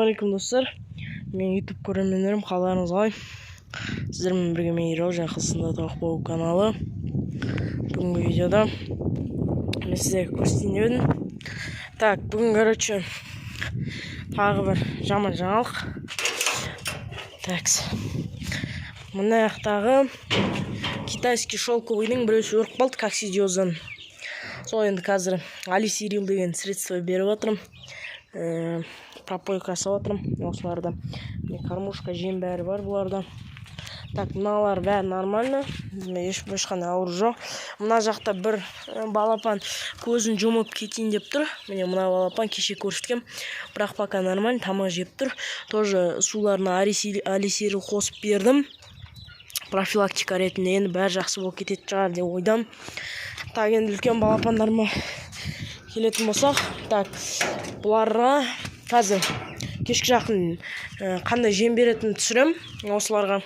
Ассалаумағалейкум достар. Мен YouTube көрермендерім, қалдарыңыз қалай? Сіздермен бірге мен Ерал, және Қазақстанда тауық болу каналы. Бүгінгі видеода мен сіздерге көрсетейін деп едім. Так, бүгін короче тағы бір жаман жаңалық. Так, мына жақтағы китайский шелковыйдың біреусі өріп қалды коксидиоздан. Сол енді қазір алисирил деген средство беріп отырмын. Пропойка жасап отырмын осыларда. Кормушка, жем бәрі бар бұларда. Так, мыналар бәрі нормально. Ешқандай ауыр жоқ. Мына жақта бір балапан көзін жұмып кетейін деп тұр. Міне мына балапан кеше көрсеткем. Бірақ пока нормально, тамақ жеп тұр. Тоже суларына алисирил қосып бердім. Профилактика ретінде енді бәрі жақсы болып кететін шығар деп ойдам. Так, енді үлкен балапандарыма келетін болсақ, так, бұларға қазір кешкі жақын қандай жем беретінін түсірем осыларға.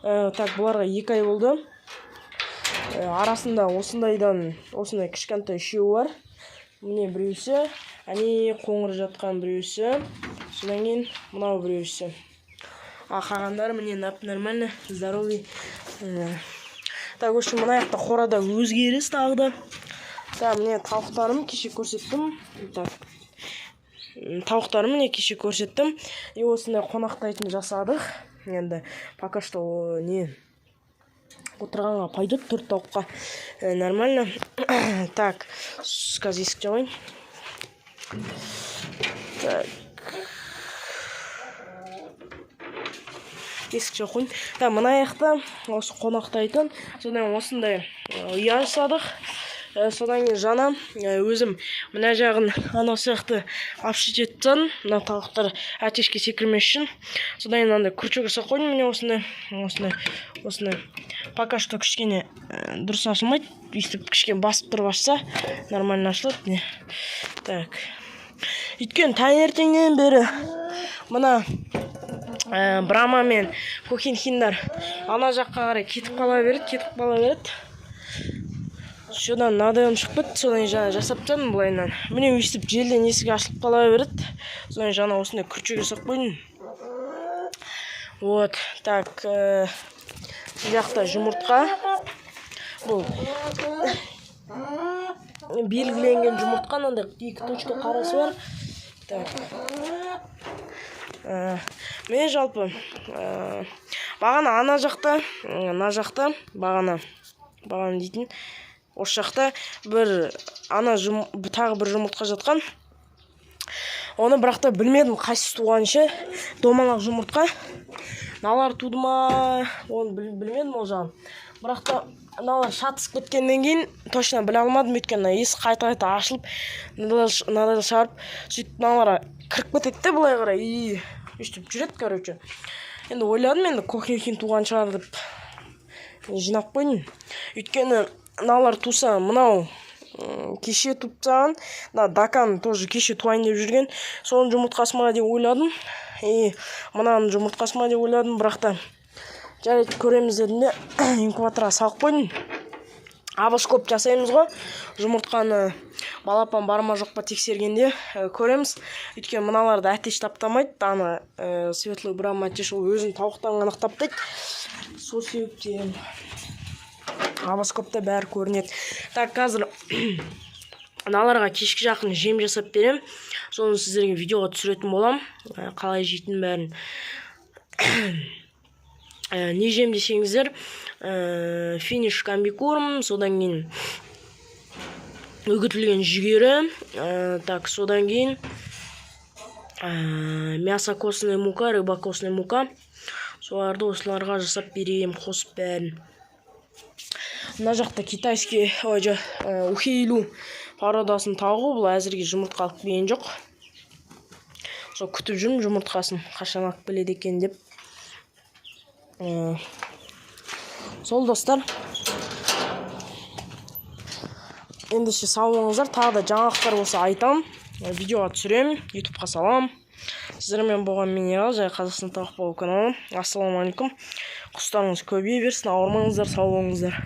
Так, бұларға 2 ай болды. Арасында осындай кішкентай үшеуі бар. Міне біреусі, әне қоңыр жатқан біреусі, содан кейін мынау біреусі. Қалғандары міне нормально, здоровый. Так, осы мына жақта қорада өзгеріс тағы да. Так, міне тауықтарым кеше көрсеттім. Так, тауықтарым міне кеше көрсеттім. И осындай қонақтайтын жасадық. Енді пока что не отырғанға пайда 4 тауыққа нормально. Так, қазір есік жабайын. Так, есік жабайын. Так, мына жақта осы қонақтайтын. Содан осындай ұя жасадық. Содан кейін жаңа өзім мына жағын анау сияқты апшет еттім. Мына тауықтар әтешке секірмес үшін. Содан кейін андай күрчек жасап қойдым. Міне осындай. Пока что кішкене дұрыс ашылмайды. Өйстіп кішкене басып тұрып ашса нормально ашылады. Так. Өйткені таңертеңнен бері мына Брама мен Кохинхиндар ана жаққа қарай кетіп қала береді. Шодан надайым шықпыд, содан жаңа жасап жатырмын бұлайынан. Міне өйстіп желден есік ашылып қала береді. Содан жаңа осындай күрчек жасап қойдым. Вот, так, жақта жұмыртқа. Бұл белгіленген жұмыртқа, андай 2 точка қарасы бар. Так. Мен жалпы бағана ана жақта, бағана дейтін. Осы жақта тағы бір жұмыртқа жатқан. Оны бірақта білмедім қайсысы туғанша. Домалақ жұмыртқа. Налар туды ма? Оны білмедім ол жағын. Бірақта налар шатысып кеткеннен кейін точно біле алмадым. Өйткені есік қайта ашылып, надады шығарып, сөйтіп наларға кіріп кетеді бұлай қарай. Өйстіп жүреді, короче. Енді ойладым, енді Кохинхин туған шығар деп жинап қойдым. Өйткені налар туса, мынау кеше туптаған, Дакан тоже кеше туайын деп жүрген. Соның жұмыртқасы ма деп ойладым. Мынаның жұмыртқасы ма деп ойладым, бірақта жарайды көреміз дедім де инкубаторға салып қойдым. Абоскоп жасаймыз ғой. Жұмыртқаны балапан бар ма жоқ па тексергенде көреміз. Өйткені мыналарды әтеш таптамайды. Ана светлый Брама әтеш ол өзін тауықтан ғана таптайды. Сол себептен абоскопта бәрі көрінеді. Так, қазір наларға кешкі жақын жем жасап берем. Соны сіздерге видеоға түсіретін болам. Қалай жейтін бәрін. Не жем десеңіздер, финиш комбикорм, содан кейін үгітілген жүгері, так, содан кейін мясо костная мука, рыба костная мука. Соларды осыларға жасап берем, қосып бәрін. Мына жақта китайский ухейлу пародасын тауығы, бұл әзірге жұмыртқа алып келген жоқ. Сол күтіп жүрмін жұмыртқасын қашан алып келеді екен деп. Сол достар. Ендеше сау болыңыздар, тағы да жаңалықтар болса айтам. Видеоға түсірем, YouTubeға салам. Сіздермен болған мен Ерал, және Қазақстан тауық болу каналы. Ассалаумағалейкум. Құстарыңыз көбейе берсін, ауырмаңыздар, сау болыңыздар.